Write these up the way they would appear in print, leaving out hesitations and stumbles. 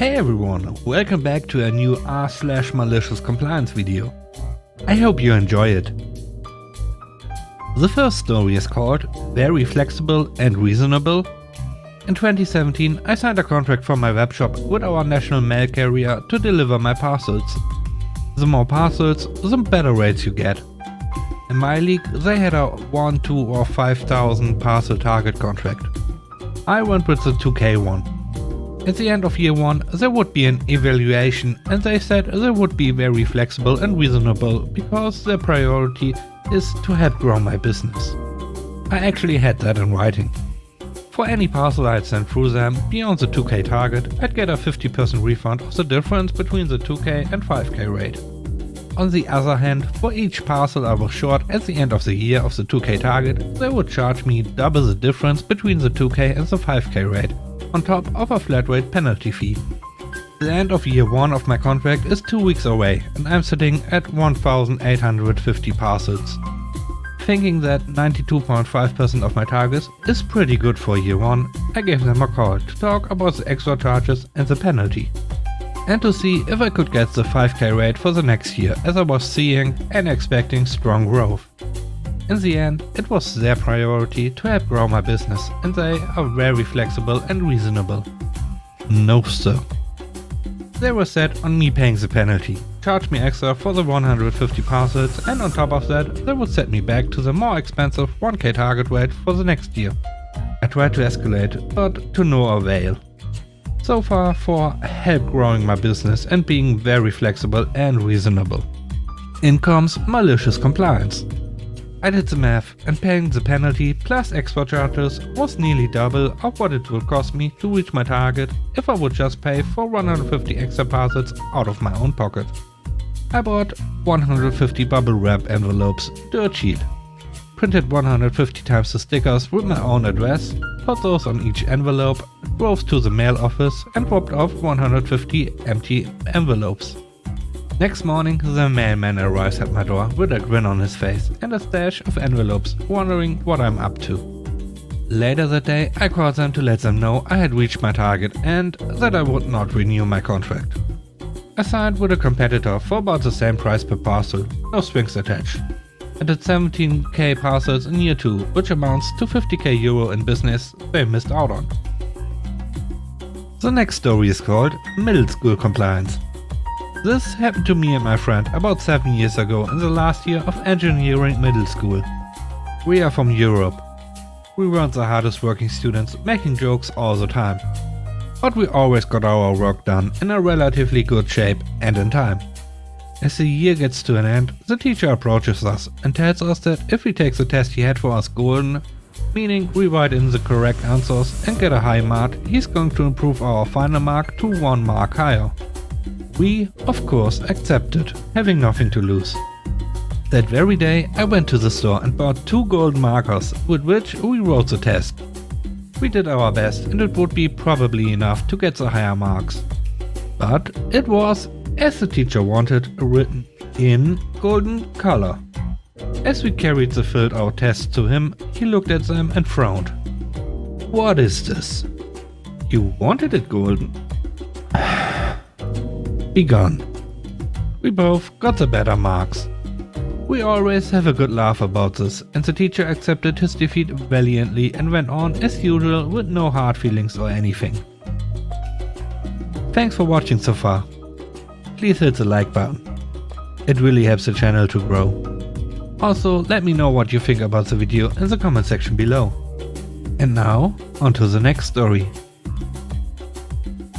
Hey everyone, welcome back to a new r/malicious compliance video. I hope you enjoy it. The first story is called Very Flexible and Reasonable. In 2017 I signed a contract for my webshop with our national mail carrier to deliver my parcels. The more parcels, the better rates you get. In my league they had a 1, 2 or 5,000 parcel target contract. I went with the 2K one. At the end of year 1 there would be an evaluation and they said they would be very flexible and reasonable because their priority is to help grow my business. I actually had that in writing. For any parcel I'd send through them beyond the 2K target, I'd get a 50% refund of the difference between the 2K and 5K rate. On the other hand, for each parcel I was short at the end of the year of the 2K target, they would charge me double the difference between the 2K and the 5K rate, on top of a flat rate penalty fee. The end of year 1 of my contract is 2 weeks away and I'm sitting at 1,850 parcels. Thinking that 92.5% of my targets is pretty good for year 1, I gave them a call to talk about the extra charges and the penalty. And to see if I could get the 5K rate for the next year, as I was seeing and expecting strong growth. In the end, it was their priority to help grow my business and they are very flexible and reasonable. No sir. They were set on me paying the penalty, charge me extra for the 150 parcels and on top of that they would set me back to the more expensive 1K target rate for the next year. I tried to escalate, but to no avail. So far for help growing my business and being very flexible and reasonable. In comes malicious compliance. I did the math and paying the penalty plus extra charges was nearly double of what it would cost me to reach my target if I would just pay for 150 extra parcels out of my own pocket. I bought 150 bubble wrap envelopes, dirt cheap. Printed 150 times the stickers with my own address, put those on each envelope, drove to the mail office and dropped off 150 empty envelopes. Next morning the mailman arrives at my door with a grin on his face and a stash of envelopes, wondering what I'm up to. Later that day I called them to let them know I had reached my target and that I would not renew my contract. I signed with a competitor for about the same price per parcel, no strings attached. I did 17K parcels in year 2, which amounts to 50K euro in business they missed out on. The next story is called Middle School Compliance. This happened to me and my friend about 7 years ago in the last year of engineering middle school. We are from Europe. We weren't the hardest working students, making jokes all the time. But we always got our work done in a relatively good shape and in time. As the year gets to an end, the teacher approaches us and tells us that if we take the test he had for us golden, meaning we write in the correct answers and get a high mark, he's going to improve our final mark to 1 mark higher. We, of course, accepted, having nothing to lose. That very day I went to the store and bought 2 gold markers with which we wrote the test. We did our best and it would be probably enough to get the higher marks. But it was, as the teacher wanted, written in golden color. As we carried the filled out tests to him, he looked at them and frowned. What is this? You wanted it golden? Be gone. We both got the better marks. We always have a good laugh about this and the teacher accepted his defeat valiantly and went on as usual with no hard feelings or anything. Thanks for watching so far. Please hit the like button. It really helps the channel to grow. Also let me know what you think about the video in the comment section below. And now on to the next story.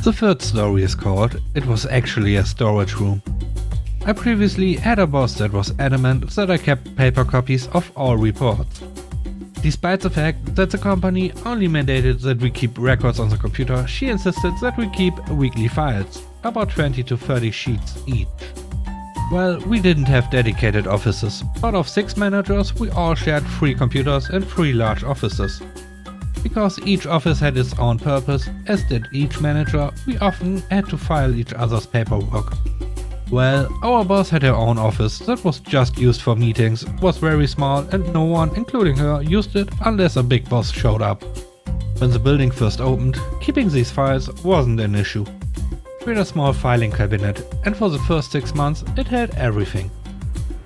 The third story is called It Was Actually a Storage Room. I previously had a boss that was adamant that I kept paper copies of all reports. Despite the fact that the company only mandated that we keep records on the computer, she insisted that we keep weekly files, about 20 to 30 sheets each. Well, we didn't have dedicated offices, but of 6 managers we all shared 3 computers and 3 large offices. Because each office had its own purpose, as did each manager, we often had to file each other's paperwork. Well, our boss had her own office that was just used for meetings, was very small and no one, including her, used it unless a big boss showed up. When the building first opened, keeping these files wasn't an issue. We had a small filing cabinet, and for the first 6 months it had everything.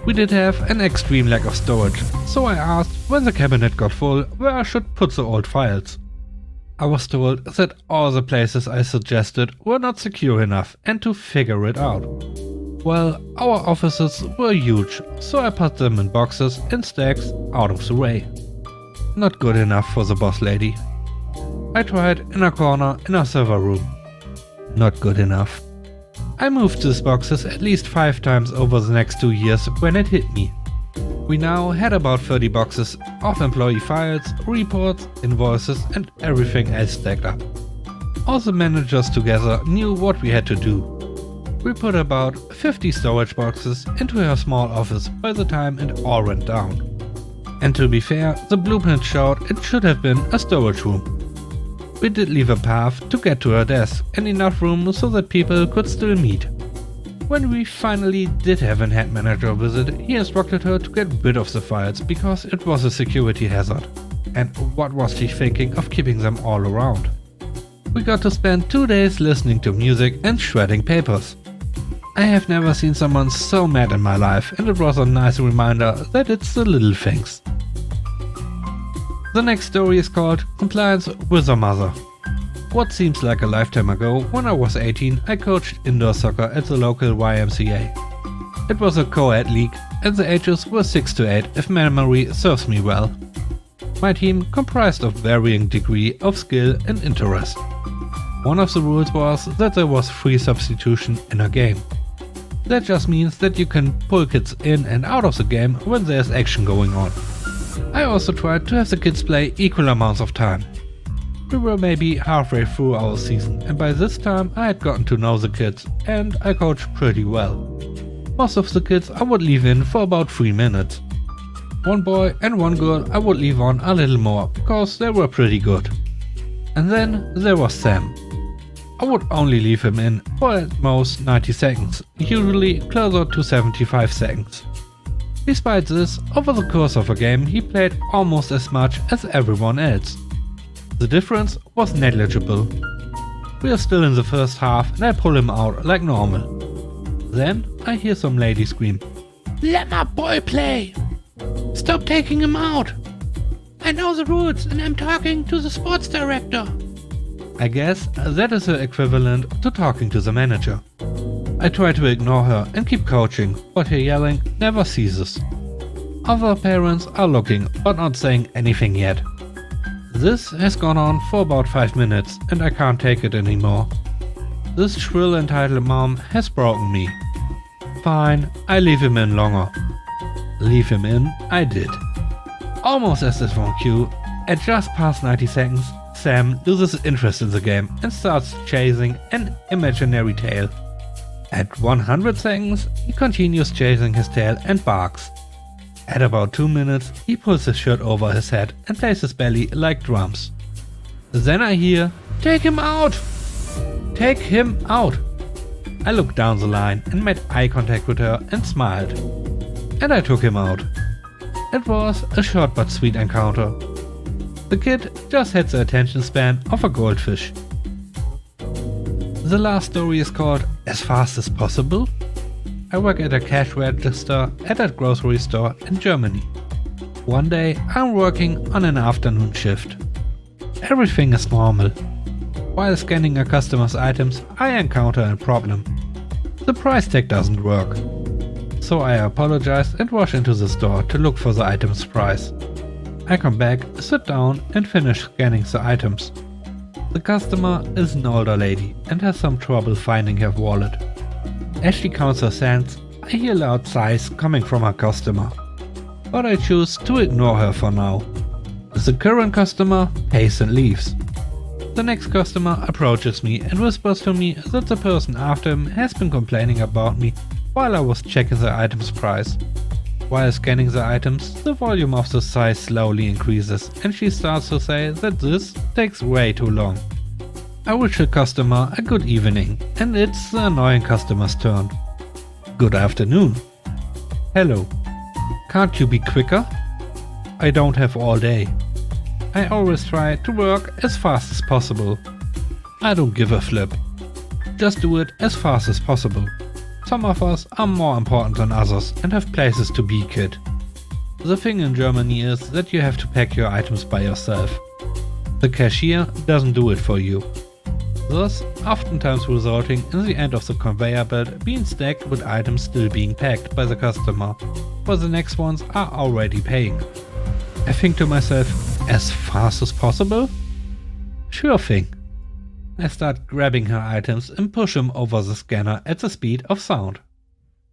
We did have an extreme lack of storage, so I asked when the cabinet got full where I should put the old files. I was told that all the places I suggested were not secure enough and to figure it out. Well, our offices were huge, so I put them in boxes in stacks out of the way. Not good enough for the boss lady. I tried in a corner in a server room. Not good enough. I moved these boxes at least 5 times over the next 2 years when it hit me. We now had about 30 boxes of employee files, reports, invoices and everything else stacked up. All the managers together knew what we had to do. We put about 50 storage boxes into her small office by the time it all went down. And to be fair, the blueprint showed it should have been a storage room. We did leave a path to get to her desk and enough room so that people could still meet. When we finally did have a head manager visit, he instructed her to get rid of the files because it was a security hazard. And what was she thinking of keeping them all around? We got to spend 2 days listening to music and shredding papers. I have never seen someone so mad in my life, and it was a nice reminder that it's the little things. The next story is called Compliance with a Mother. What seems like a lifetime ago, when I was 18, I coached indoor soccer at the local YMCA. It was a co-ed league, and the ages were 6 to 8 if memory serves me well. My team comprised of varying degree of skill and interest. One of the rules was that there was free substitution in a game. That just means that you can pull kids in and out of the game when there's action going on. I also tried to have the kids play equal amounts of time. We were maybe halfway through our season, and by this time I had gotten to know the kids and I coached pretty well. Most of the kids I would leave in for about 3 minutes. One boy and one girl I would leave on a little more because they were pretty good. And then there was Sam. I would only leave him in for at most 90 seconds, usually closer to 75 seconds. Despite this, over the course of a game he played almost as much as everyone else. The difference was negligible. We are still in the first half and I pull him out like normal. Then I hear some lady scream, "Let my boy play! Stop taking him out! I know the rules and I'm talking to the sports director." I guess that is her equivalent to talking to the manager. I try to ignore her and keep coaching, but her yelling never ceases. Other parents are looking but not saying anything yet. This has gone on for about 5 minutes and I can't take it anymore. This shrill entitled mom has broken me. Fine, I leave him in longer. Leave him in, I did. Almost as if on cue, at just past 90 seconds, Sam loses interest in the game and starts chasing an imaginary tail. At 100 seconds, he continues chasing his tail and barks. At about 2 minutes, he pulls his shirt over his head and plays his belly like drums. Then I hear, "Take him out! Take him out!" I looked down the line and made eye contact with her and smiled. And I took him out. It was a short but sweet encounter. The kid just had the attention span of a goldfish. The last story is called As Fast as Possible. I work at a cash register at a grocery store in Germany. One day I'm working on an afternoon shift. Everything is normal. While scanning a customer's items, I encounter a problem. The price tag doesn't work. So I apologize and rush into the store to look for the item's price. I come back, sit down and finish scanning the items. The customer is an older lady and has some trouble finding her wallet. As she counts her cents, I hear loud sighs coming from her customer. But I choose to ignore her for now. The current customer pays and leaves. The next customer approaches me and whispers to me that the person after him has been complaining about me while I was checking the item's price. While scanning the items, the volume of the size slowly increases and she starts to say that this takes way too long. I wish the customer a good evening and it's the annoying customer's turn. Good afternoon. Hello. Can't you be quicker? I don't have all day. I always try to work as fast as possible. I don't give a flip. Just do it as fast as possible. Some of us are more important than others and have places to be, kid. The thing in Germany is that you have to pack your items by yourself. The cashier doesn't do it for you. Thus, oftentimes resulting in the end of the conveyor belt being stacked with items still being packed by the customer, while the next ones are already paying. I think to myself, as fast as possible? Sure thing. I start grabbing her items and push them over the scanner at the speed of sound.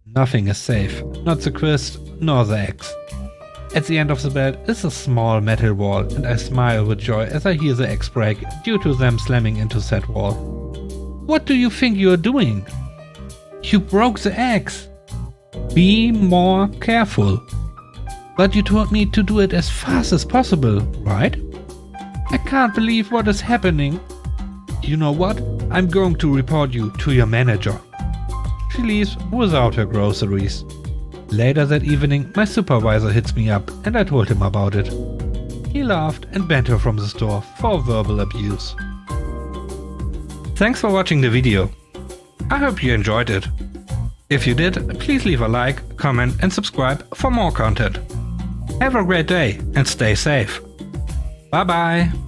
Nothing is safe, not the twist nor the axe. At the end of the belt is a small metal wall and I smile with joy as I hear the axe break due to them slamming into said wall. What do you think you are doing? You broke the axe! Be more careful. But you told me to do it as fast as possible, right? I can't believe what is happening. You know what? I'm going to report you to your manager. She leaves without her groceries. Later that evening, my supervisor hits me up and I told him about it. He laughed and banned her from the store for verbal abuse. Thanks for watching the video. I hope you enjoyed it. If you did, please leave a like, comment and subscribe for more content. Have a great day and stay safe. Bye bye.